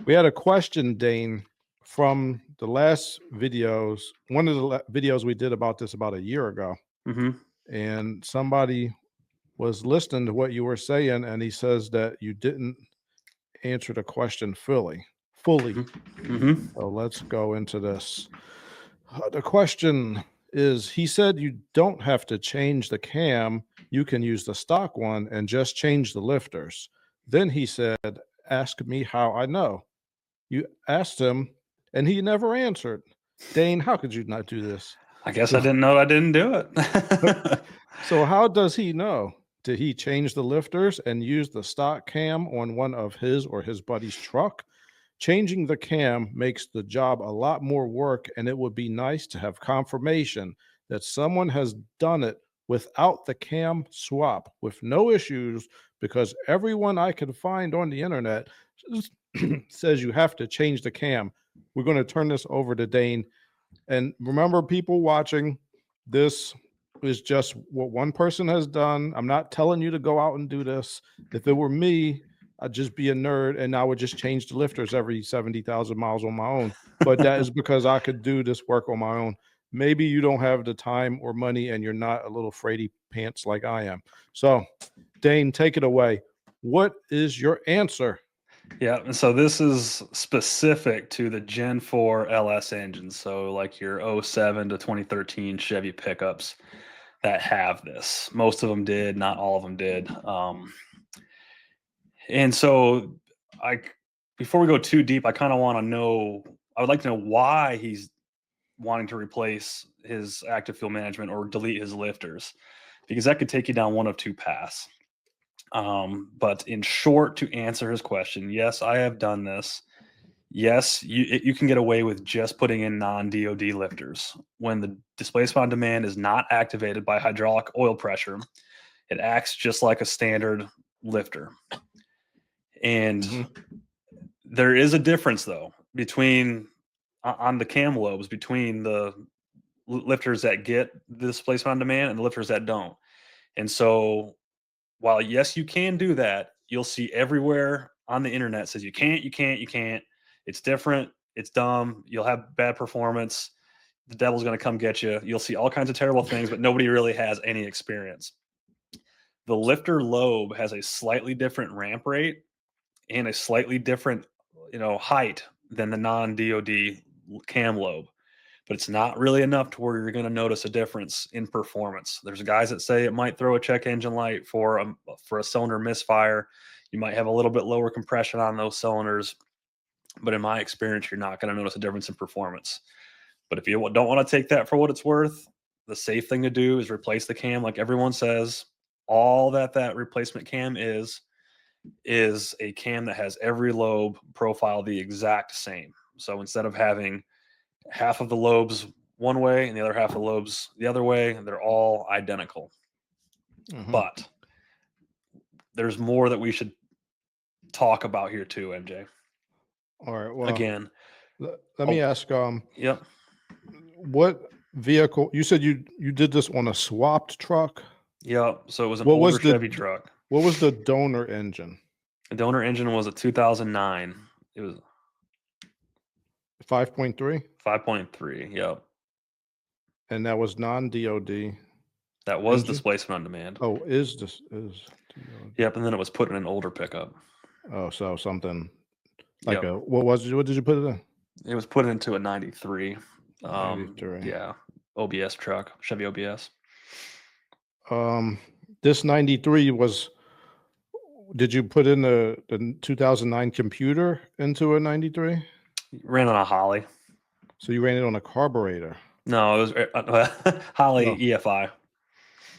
We had a question, Dane, from the last videos. One of the videos we did about this about a year ago, and somebody was listening to what you were saying, and he says that you didn't answer the question fully. So let's go into this. The question is, he said you don't have to change the cam. You can use the stock one and just change the lifters. Then he said, ask me how I know. You asked him, and he never answered. Dane, how could you not do this? I guess I didn't know I didn't do it. So how does he know? Did he change the lifters and use the stock cam on one of his or his buddy's truck? Changing the cam makes the job a lot more work, and it would be nice to have confirmation that someone has done it without the cam swap with no issues, because everyone I can find on the internet says you have to change the cam. We're going to turn this over to Dane. And remember, people watching, this is just what one person has done. I'm not telling you to go out and do this. If it were me, I'd just be a nerd and I would just change the lifters every 70,000 miles on my own. But that is because I could do this work on my own. Maybe you don't have the time or money and you're not a little fraidy pants like I am. So, Dane, take it away. What is your answer? Yeah, and so this is specific to the Gen 4 LS engines. So like your 07 to 2013 Chevy pickups that have this. Most of them did, not all of them did. And so before we go too deep, I kind of want to know, I would like to know why he's wanting to replace his active fuel management or delete his lifters, because that could take you down one of two paths. But in short, to answer his question, yes, I have done this. Yes, you can get away with just putting in non-DOD lifters. When the displacement on demand is not activated by hydraulic oil pressure, it acts just like a standard lifter. And there is a difference, though, between on the cam lobes, between the lifters that get the displacement on demand and the lifters that don't. And so while, yes, you can do that, you'll see everywhere on the internet says you can't. It's different. It's dumb. You'll have bad performance. The devil's going to come get you. You'll see all kinds of terrible things, but nobody really has any experience. The lifter lobe has a slightly different ramp rate and a slightly different, height than the non-DOD cam lobe. But it's not really enough to where you're going to notice a difference in performance. There's guys that say it might throw a check engine light for a cylinder misfire. You might have a little bit lower compression on those cylinders, but in my experience, you're not going to notice a difference in performance. But if you don't want to take that for what it's worth, the safe thing to do is replace the cam like everyone says. All that replacement cam is a cam that has every lobe profile the exact same. So instead of having half of the lobes one way and the other half of the lobes the other way, they're all identical. But there's more that we should talk about here too, MJ. All right. Well, again, let me ask. Yep. What vehicle? You said you did this on a swapped truck. Yep. So it was an older Chevy truck. What was the donor engine? The donor engine was a 2009. It was 5.3. 5.3. Yep. And that was non-DOD. That was engine? Displacement on demand. Oh, is DOD. Yep. And then it was put in an older pickup. Oh, so something like what did you put it in? It was put into a 93. 93. Yeah. OBS truck, Chevy OBS. This 93 was, did you put in the 2009 computer into a 93? Ran on a Holly. So you ran it on a carburetor? No, it was Holly EFI.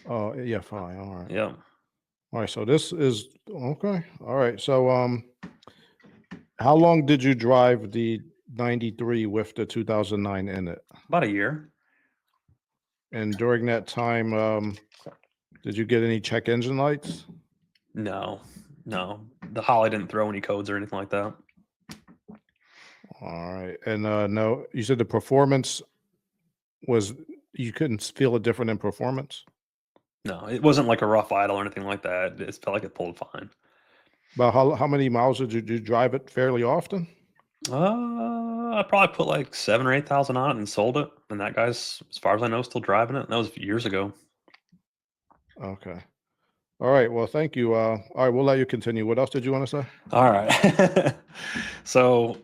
Oh, EFI. All right. Yeah. All right. So this is okay. All right. So how long did you drive the 93 with the 2009 in it? About a year. And during that time, did you get any check engine lights? No. The Holly didn't throw any codes or anything like that. All right. And no, you said the performance was, you couldn't feel it different in performance? No, it wasn't like a rough idle or anything like that. It felt like it pulled fine. About how many miles did you drive it fairly often? I probably put like 7 or 8,000 on it and sold it. And that guy's, as far as I know, still driving it. And that was years ago. Okay. All right. Well, thank you. All right, we'll let you continue. What else did you want to say? All right. So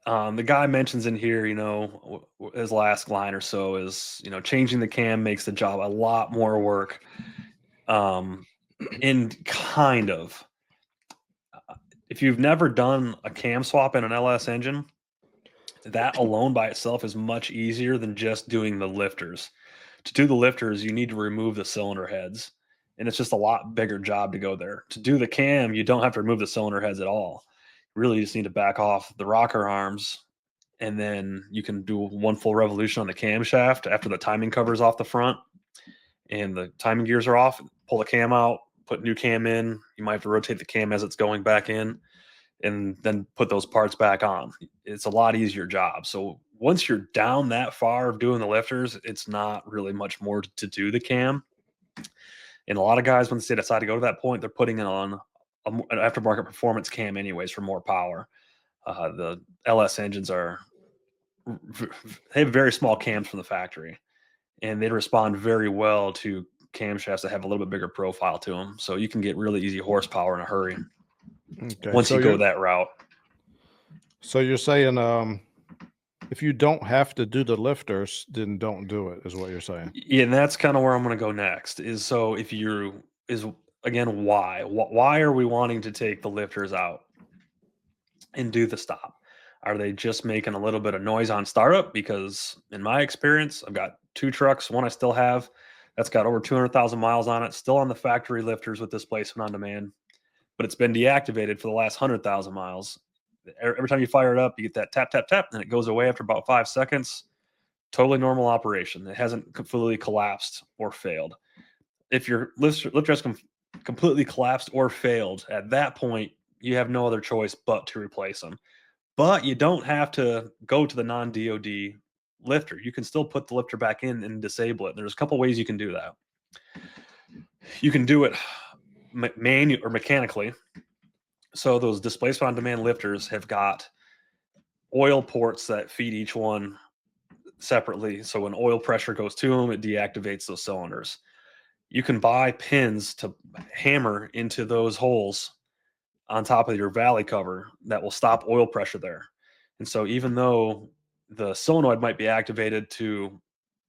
the guy mentions in here, his last line or so is, changing the cam makes the job a lot more work. And kind of, if you've never done a cam swap in an LS engine, that alone by itself is much easier than just doing the lifters. To do the lifters, you need to remove the cylinder heads, and it's just a lot bigger job to go there. To do the cam, you don't have to remove the cylinder heads at all. You really just need to back off the rocker arms, and then you can do one full revolution on the camshaft after the timing cover's off the front and the timing gears are off. Pull the cam out, put new cam in. You might have to rotate the cam as it's going back in, and then put those parts back on. It's a lot easier job. So once you're down that far of doing the lifters, it's not really much more to do the cam. And a lot of guys, when they decide to go to that point, they're putting it on an aftermarket performance cam anyways for more power. The LS engines they have very small cams from the factory, and they respond very well to camshafts that have a little bit bigger profile to them. So you can get really easy horsepower in a hurry once you go that route. So you're saying if you don't have to do the lifters, then don't do it, is what you're saying. Yeah, and that's kind of where I'm going to go next. Again, why? Why are we wanting to take the lifters out and do the stop? Are they just making a little bit of noise on startup? Because in my experience, I've got 2 trucks. One I still have that's got over 200,000 miles on it, still on the factory lifters with displacement on demand, but it's been deactivated for the last 100,000 miles. Every time you fire it up, you get that tap, tap, tap, and it goes away after about 5 seconds. Totally normal operation. It hasn't completely collapsed or failed. If your lifter has completely collapsed or failed, at that point, you have no other choice but to replace them. But you don't have to go to the non-DOD lifter. You can still put the lifter back in and disable it. There's a couple ways you can do that. You can do it manually or mechanically. So those displacement on demand lifters have got oil ports that feed each one separately. So when oil pressure goes to them, it deactivates those cylinders. You can buy pins to hammer into those holes on top of your valley cover that will stop oil pressure there. And so even though the solenoid might be activated to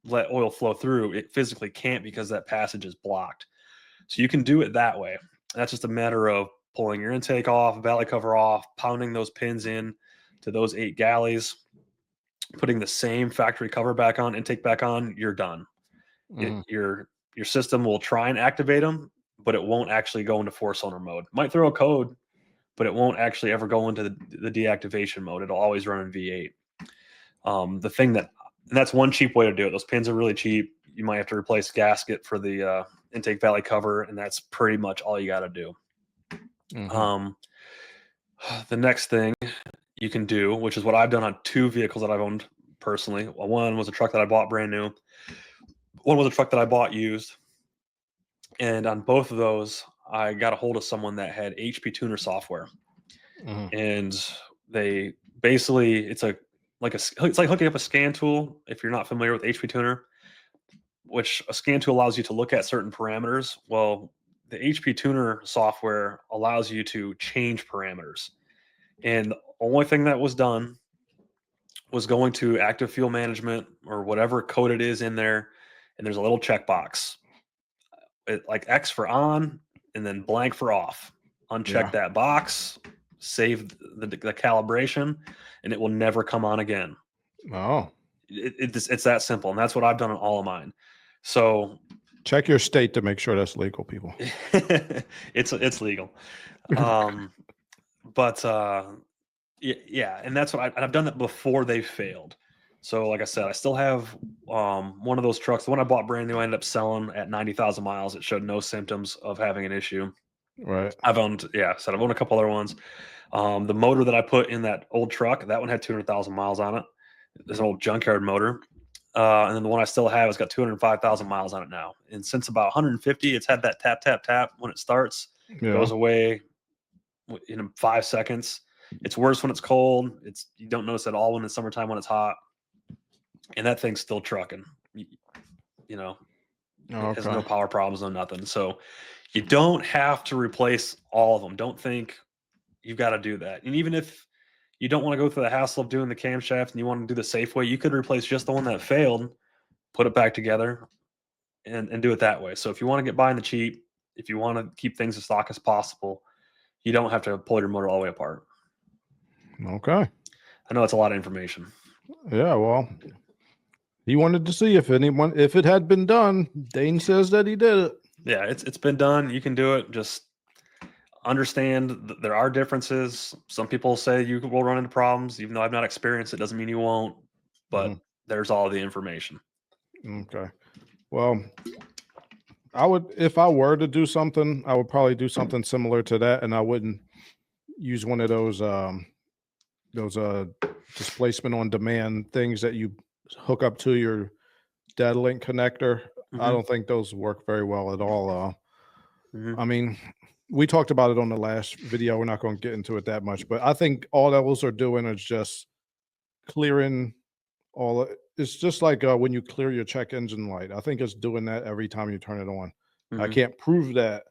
let oil flow through, it physically can't because that passage is blocked. So you can do it that way. That's just a matter of pulling your intake off, valley cover off, pounding those pins in to those 8 galleys, putting the same factory cover back on, intake back on, you're done. Your system will try and activate them, but it won't actually go into 4-cylinder mode. It might throw a code, but it won't actually ever go into the deactivation mode. It'll always run in V8. And that's one cheap way to do it. Those pins are really cheap. You might have to replace gasket for the intake valley cover, and that's pretty much all you got to do. The next thing you can do, which is what I've done on 2 vehicles that I've owned personally. One was a truck that I bought brand new. One was a truck that I bought used. And on both of those, I got a hold of someone that had HP Tuner software. And they basically, it's like hooking up a scan tool if you're not familiar with HP Tuner, which a scan tool allows you to look at certain parameters. Well, the HP Tuner software allows you to change parameters. And the only thing that was done was going to active fuel management or whatever code it is in there, and there's a little checkbox, like X for on and then blank for off. Uncheck that box, save the calibration, and it will never come on again. Oh, it's that simple, and that's what I've done on all of mine. So check your state to make sure that's legal, people. It's legal. But yeah, and that's what I've done that before they failed. So like I said, I still have one of those trucks. The one I bought brand new, I ended up selling at 90,000 miles. It showed no symptoms of having an issue. Right. I've owned a couple other ones. The motor that I put in that old truck, that one had 200,000 miles on it. There's an old junkyard motor. And then the one I still have has got 205,000 miles on it now. And since about 150, it's had that tap, tap, tap when it starts. It goes away in 5 seconds. It's worse when it's cold. You don't notice at all when it's summertime when it's hot, and that thing's still trucking. You know, it has no Okay. power problems, no nothing. So you don't have to replace all of them. Don't think you've got to do that. And even if you don't want to go through the hassle of doing the camshaft and you want to do the safe way, you could replace just the one that failed, put it back together, and do it that way. So if you want to get by in the cheap, if you want to keep things as stock as possible, you don't have to pull your motor all the way apart. Okay. I know it's a lot of information. Yeah, well, he wanted to see if it had been done. Dane says that he did it. Yeah, it's been done. You can do it. Just understand that there are differences. Some people say you will run into problems, even though I've not experienced it. Doesn't mean you won't. But there's all the information. Okay. Well, if I were to do something, I would probably do something similar to that, and I wouldn't use one of those displacement on demand things that you hook up to your dead link connector. I don't think those work very well at all. I mean, we talked about it on the last video. We're not going to get into it that much, but I think all those are doing is just clearing it's just like when you clear your check engine light. I think it's doing that every time you turn it on. I can't prove that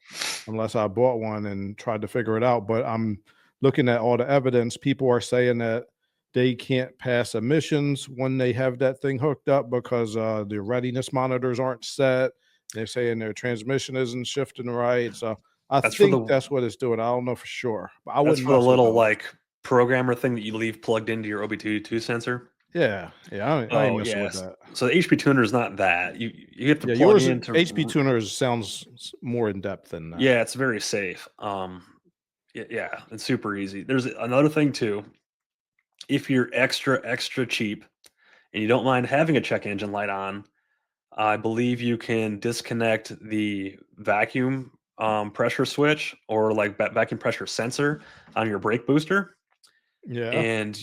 unless I bought one and tried to figure it out, but I'm looking at all the evidence. People are saying that they can't pass emissions when they have that thing hooked up because the readiness monitors aren't set. They're saying their transmission isn't shifting right. So I think that's what it's doing. I don't know for sure. But I wouldn't for the mess with little those. like programmer thing that you leave plugged into your OBD2 sensor. Yeah. I ain't messing with that. So the HP tuner is not that. You have to plug yours into HP tuners sounds more in depth than that. Yeah, it's very safe. Yeah, it's super easy. There's another thing too. If you're extra cheap and you don't mind having a check engine light on, I believe you can disconnect the vacuum pressure switch or like vacuum pressure sensor on your brake booster. Yeah. And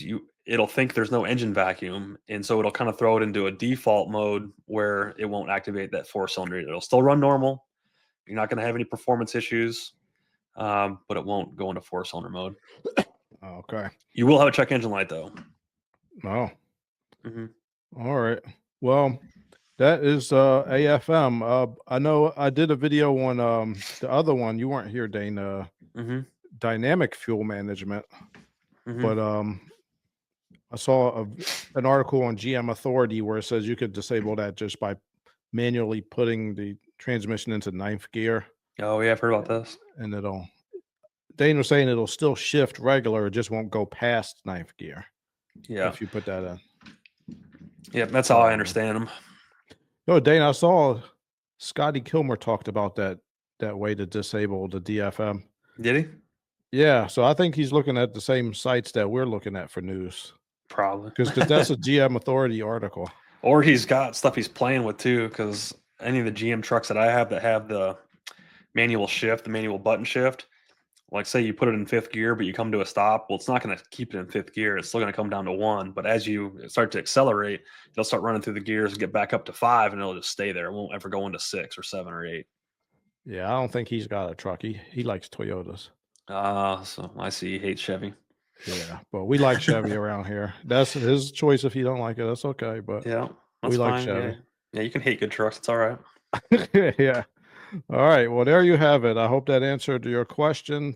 it'll think there's no engine vacuum, and so it'll kind of throw it into a default mode where it won't activate that 4-cylinder. It'll still run normal. You're not going to have any performance issues, but it won't go into 4-cylinder mode. Okay. You will have a check engine light though. Oh. All right. Well, that is AFM. I know I did a video on the other one. You weren't here, Dane. Dynamic fuel management. But I saw an article on GM Authority where it says you could disable that just by manually putting the transmission into 9th gear. Oh yeah, I've heard about this. And Dane was saying it'll still shift regular, it just won't go past 9th gear. Yeah. If you put that in. Yeah, that's how I understand them. No, Dane, I saw Scotty Kilmer talked about that way to disable the DFM. Did he? Yeah, so I think he's looking at the same sites that we're looking at for news. Probably. Because that's a GM Authority article. Or he's got stuff he's playing with too, because any of the GM trucks that I have that have the manual shift, the manual button shift, like say you put it in 5th gear, but you come to a stop, well, it's not going to keep it in 5th gear. It's still going to come down to 1. But as you start to accelerate, it'll start running through the gears and get back up to 5, and it'll just stay there. It won't ever go into 6 or 7 or 8. Yeah, I don't think he's got a truck. He likes Toyotas. So I see he hates Chevy. Yeah, but we like Chevy around here. That's his choice. If you don't like it, that's okay. But yeah, we like Chevy. Yeah, you can hate good trucks. It's all right. Yeah. All right. Well, there you have it. I hope that answered your question.